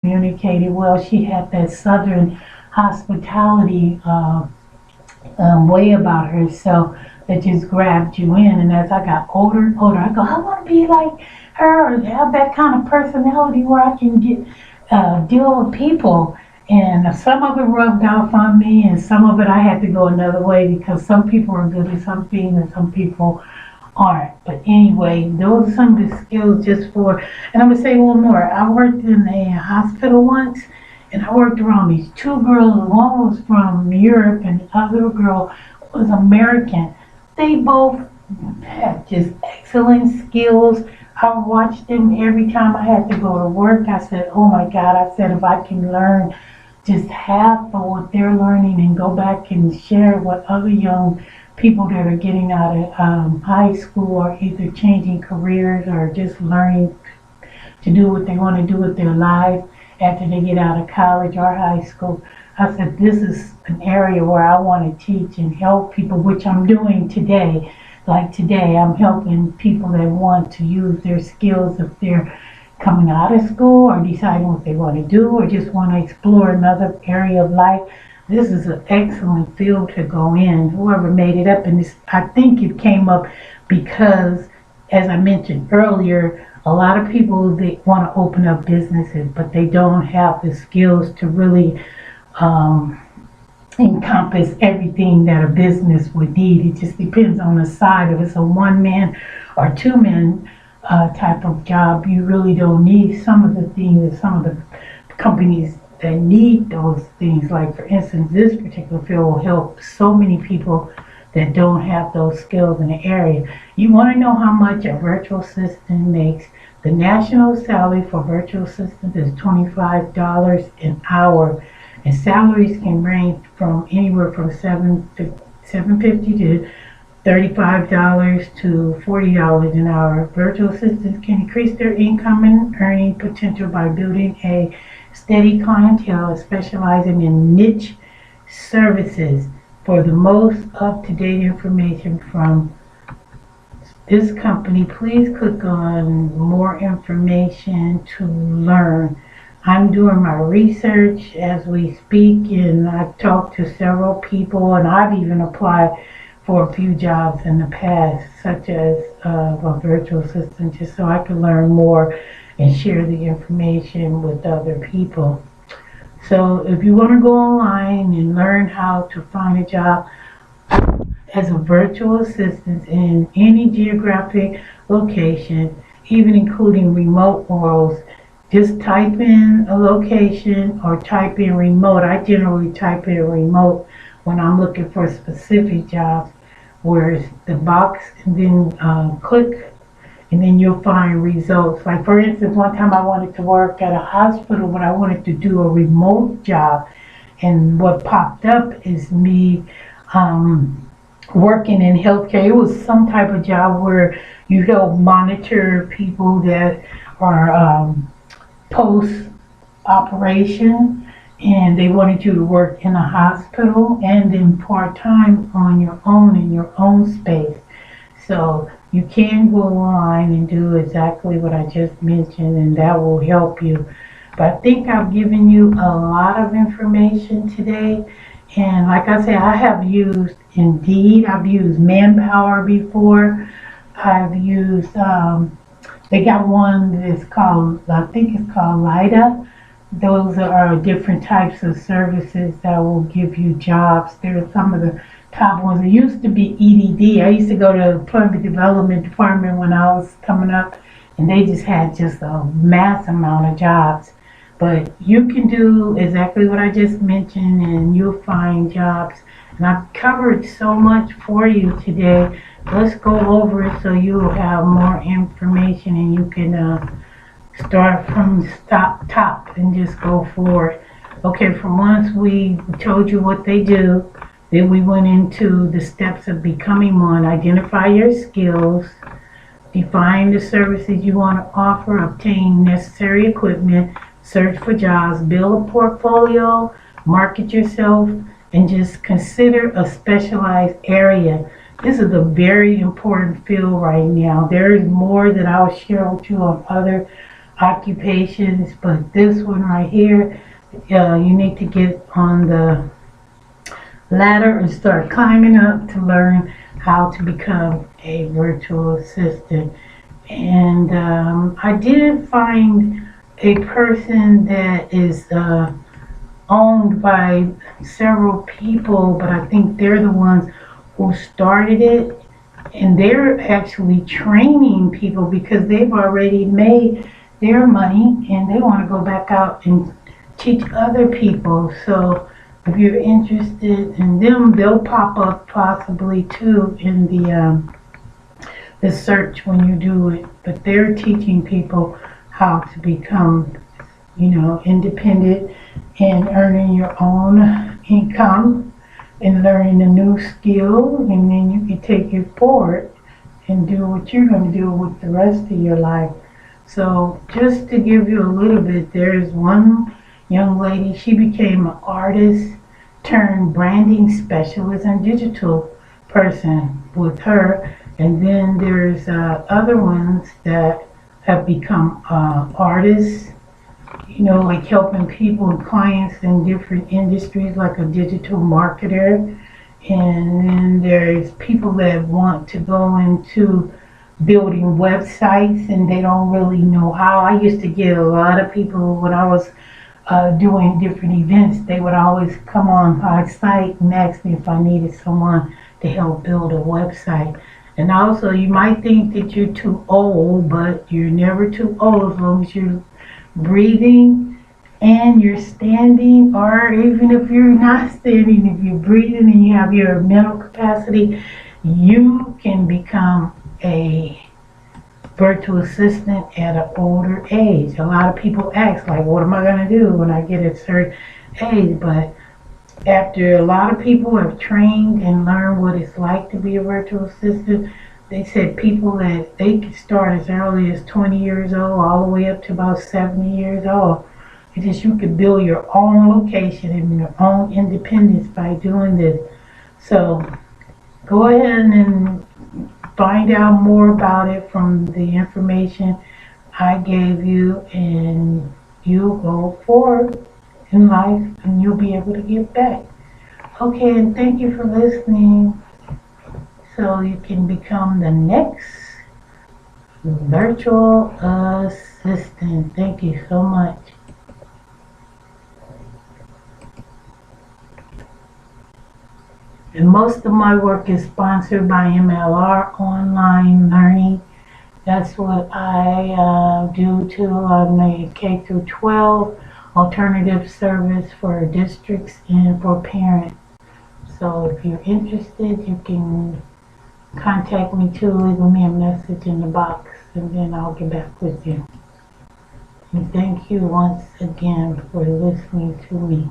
communicated well. She had that southern hospitality way about her, so that just grabbed you in. And as I got older and older, I go, I want to be like her, or have that kind of personality where I can get deal with people. And some of it rubbed off on me, and some of it I had to go another way because some people are good at some things and some people aren't. But anyway, those are some of the skills just for, and I'm gonna say one more. I worked in a hospital once, and I worked around these two girls. One was from Europe, and the other girl was American. They both had just excellent skills. I watched them every time I had to go to work. I said, oh my God, I said, if I can learn just half of what they're learning and go back and share what other young people that are getting out of high school or either changing careers or just learning to do what they want to do with their life after they get out of college or high school. I said, this is an area where I want to teach and help people, which I'm doing today. Like today, I'm helping people that want to use their skills if they're coming out of school or deciding what they want to do or just want to explore another area of life. This is an excellent field to go in. Whoever made it up, and this, I think it came up because, as I mentioned earlier, a lot of people, they want to open up businesses, but they don't have the skills to really encompass everything that a business would need. It just depends on the side. If it's a one-man or two-man type of job, you really don't need some of the things that some of the companies that need those things. Like, for instance, this particular field will help so many people that don't have those skills in the area. You want to know how much a virtual assistant makes? The national salary for virtual assistants is $25 an hour, and salaries can range from anywhere from $7.50 to $35 to $40 an hour. Virtual assistants can increase their income and earning potential by building a steady clientele, specializing in niche services. For the most up-to-date information from this company, please click on more information to learn. I'm doing my research as we speak, and I've talked to several people, and I've even applied for a few jobs in the past, such as a virtual assistant, just so I can learn more and share the information with other people. So if you want to go online and learn how to find a job as a virtual assistant in any geographic location, even including remote roles, just type in a location or type in remote. I generally type in remote when I'm looking for specific jobs, where it's the box, and then click, and then you'll find results. Like, for instance, one time I wanted to work at a hospital, but I wanted to do a remote job, and what popped up is me working in healthcare. It was some type of job where you help monitor people that are post-operation, and they wanted you to work in a hospital and then part-time on your own in your own space. So you can go online and do exactly what I just mentioned, and that will help you. But I think I've given you a lot of information today. And like I said, I have used Indeed. I've used Manpower before. I've used, they got one that's called, I think it's called LIDA. Those are different types of services that will give you jobs. There are some of the top ones. It used to be EDD. I used to go to Employment Development Department when I was coming up, and they just had just a mass amount of jobs. But you can do exactly what I just mentioned, and you'll find jobs. And I've covered so much for you today. Let's go over it so you'll have more information, and you can start from the top and just go forward. Okay, from once we told you what they do, then we went into the steps of becoming one. Identify your skills, define the services you want to offer, obtain necessary equipment, search for jobs, build a portfolio, market yourself, and just consider a specialized area. This is a very important field right now. There is more that I'll share with you on other occupations, but this one right here, you need to get on the ladder and start climbing up to learn how to become a virtual assistant. And I did find a person that is owned by several people, but I think they're the ones who started it, and they're actually training people because they've already made their money and they want to go back out and teach other people. So if you're interested in them, they'll pop up possibly too in the search when you do it. But they're teaching people how to become, independent and earning your own income and learning a new skill, and then you can take it forward and do what you're going to do with the rest of your life. So just to give you a little bit, there's one young lady, she became an artist turned branding specialist and digital person with her. And then there's other ones that have become artists, like helping people and clients in different industries, like a digital marketer. And then there's people that want to go into building websites and they don't really know how. I used to get a lot of people when I was doing different events. They would always come on my site and ask me if I needed someone to help build a website. And also, you might think that you're too old, but you're never too old as long as you're breathing and you're standing, or even if you're not standing, if you're breathing and you have your mental capacity, you can become a virtual assistant at an older age. A lot of people ask, like, what am I going to do when I get a certain age? But after a lot of people have trained and learned what it's like to be a virtual assistant, they said people that they could start as early as 20 years old all the way up to about 70 years old. It's just you could build your own location and your own independence by doing this. So go ahead and find out more about it from the information I gave you, and you'll go forward in life and you'll be able to give back. Okay, and thank you for listening. So you can become the next virtual assistant. Thank you so much. And most of my work is sponsored by MLR Online Learning. That's what I do too. I'm a K through 12 alternative service for districts and for parents. So if you're interested, you can contact me too. Leave me a message in the box and then I'll get back with you. And thank you once again for listening to me.